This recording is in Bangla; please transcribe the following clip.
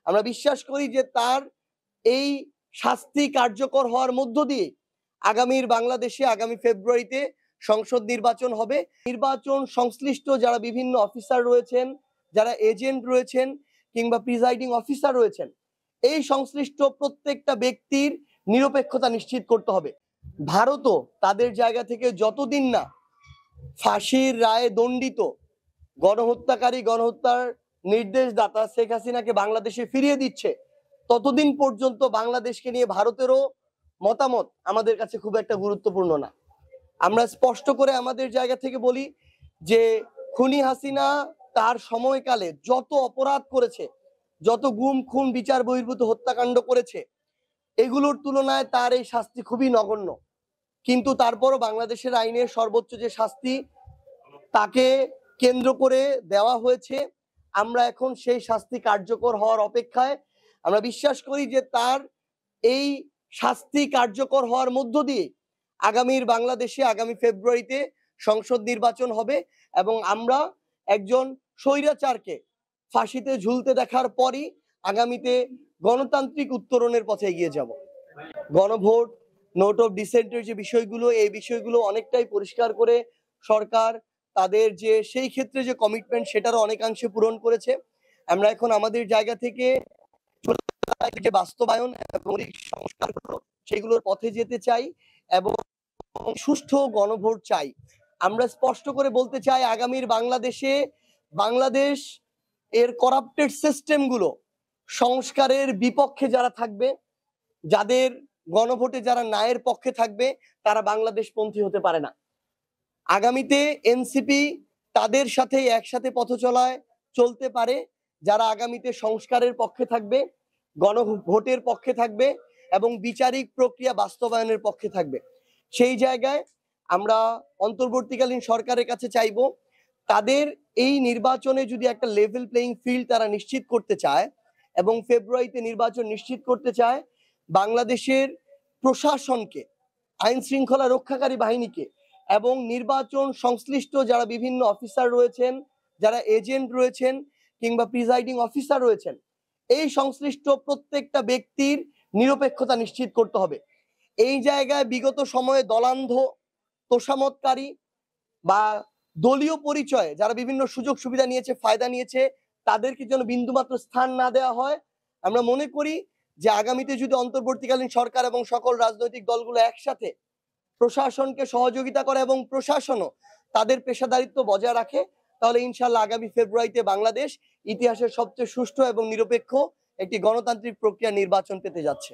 আমরা বিশ্বাস করি যে তার এই শাস্তি কার্যকর হওয়ার মধ্য দিয়ে আগামীর বাংলাদেশে আগামী ফেব্রুয়ারিতে সংসদ নির্বাচন হবে। নির্বাচন সংশ্লিষ্ট যারা বিভিন্ন অফিসার রয়েছেন, যারা এজেন্ট রয়েছেন কিংবা প্রিজাইডিং অফিসার রয়েছেন, এই সংশ্লিষ্ট প্রত্যেকটা ব্যক্তির নিরপেক্ষতা নিশ্চিত করতে হবে। ভারতও তাদের জায়গা থেকে যতদিন না ফাঁসির রায়ে দণ্ডিত গণহত্যাকারী, গণহত্যার নির্দেশদাতা শেখ হাসিনাকে বাংলাদেশে ফিরিয়ে দিচ্ছে, ততদিন পর্যন্ত বাংলাদেশকে নিয়ে ভারতেরও মতামত আমাদের কাছে খুব একটা গুরুত্বপূর্ণ না। আমরা স্পষ্ট করে আমাদের জায়গা থেকে বলি যে খুনি হাসিনা তার সময়কালে যত অপরাধ করেছে, যত গুম খুন বিচার বহির্ভূত হত্যাকাণ্ড করেছে, এগুলোর তুলনায় তার এই শাস্তি খুবই নগণ্য। কিন্তু তারপরও বাংলাদেশের আইনের সর্বোচ্চ যে শাস্তি তাকে কেন্দ্র করে দেওয়া হয়েছে, আমরা এখন সেই শাস্তি কার্যকর হওয়ার অপেক্ষায়। আমরা বিশ্বাস করি যে তার এই শাস্তি কার্যকর হওয়ার মধ্য দিয়ে আগামীর বাংলাদেশে আগামী ফেব্রুয়ারিতে সংসদ নির্বাচন হবে এবং আমরা একজন স্বৈরাচারকে ফাঁসিতে ঝুলতে দেখার পরই আগামীতে গণতান্ত্রিক উত্তরণের পথে এগিয়ে যাব। গণভোট, নোট অফ ডিসেন্টের যে বিষয়গুলো, এই বিষয়গুলো অনেকটাই পরিষ্কার করে সরকার তাদের যে সেই ক্ষেত্রে যে কমিটমেন্ট সেটারও অনেকাংশে পূরণ করেছে। আমরা এখন আমাদের জায়গা থেকে যে বাস্তবায়ন এবং সংস্কারগুলো সেগুলোর পথে যেতে চাই এবং সুষ্ঠু গণভোট চাই। আমরা স্পষ্ট করে বলতে চাই আগামীর বাংলাদেশে বাংলাদেশ এর করাপ্টেড সিস্টেমগুলো সংস্কারের বিপক্ষে যারা থাকবে, যাদের গণভোটে যারা ন্যায়ের পক্ষে থাকবে, তারা বাংলাদেশ পন্থী হতে পারে না। আগামীতে এনসিপি তাদের সাথে একসাথে পথ চলতে পারে যারা আগামীতে সংস্কারের পক্ষে থাকবে, গণভোটের পক্ষে থাকবে এবং বিচারিক প্রক্রিয়া বাস্তবায়নের পক্ষে থাকবে। সেই জায়গায় আমরা অন্তর্বর্তীকালীন সরকারের কাছে চাইব তাদের এই নির্বাচনে যদি একটা লেভেল প্লেইং ফিল্ড তারা নিশ্চিত করতে চায় এবং ফেব্রুয়ারিতে নির্বাচন নিশ্চিত করতে চায়, বাংলাদেশের প্রশাসনকে, আইন শৃঙ্খলা রক্ষাকারী বাহিনীকে এবং নির্বাচন সংশ্লিষ্ট যারা বিভিন্ন অফিসার রয়েছেন, যারা এজেন্ট রয়েছেন কিংবা প্রিজাইডিং অফিসার রয়েছেন, এই সংশ্লিষ্ট প্রত্যেকটা ব্যক্তির নিরপেক্ষতা নিশ্চিত করতে হবে। এই জায়গায় বিগত সময়ে দলান্ধ, তোষামতকারী বা দলীয় পরিচয়ে যারা বিভিন্ন সুযোগ সুবিধা নিয়েছে, ফায়দা নিয়েছে, তাদেরকে যেন বিন্দুমাত্র স্থান না দেওয়া হয়। আমরা মনে করি যে আগামীতে যদি অন্তর্বর্তীকালীন সরকার এবং সকল রাজনৈতিক দলগুলো একসাথে প্রশাসনকে সহযোগিতা করে এবং প্রশাসনও তাদের পেশাদারিত্ব বজায় রাখে, তাহলে ইনশাল্লাহ আগামী ফেব্রুয়ারিতে বাংলাদেশ ইতিহাসের সবচেয়ে সুষ্ঠু এবং নিরপেক্ষ একটি গণতান্ত্রিক প্রক্রিয়া নির্বাচন পেতে যাচ্ছে।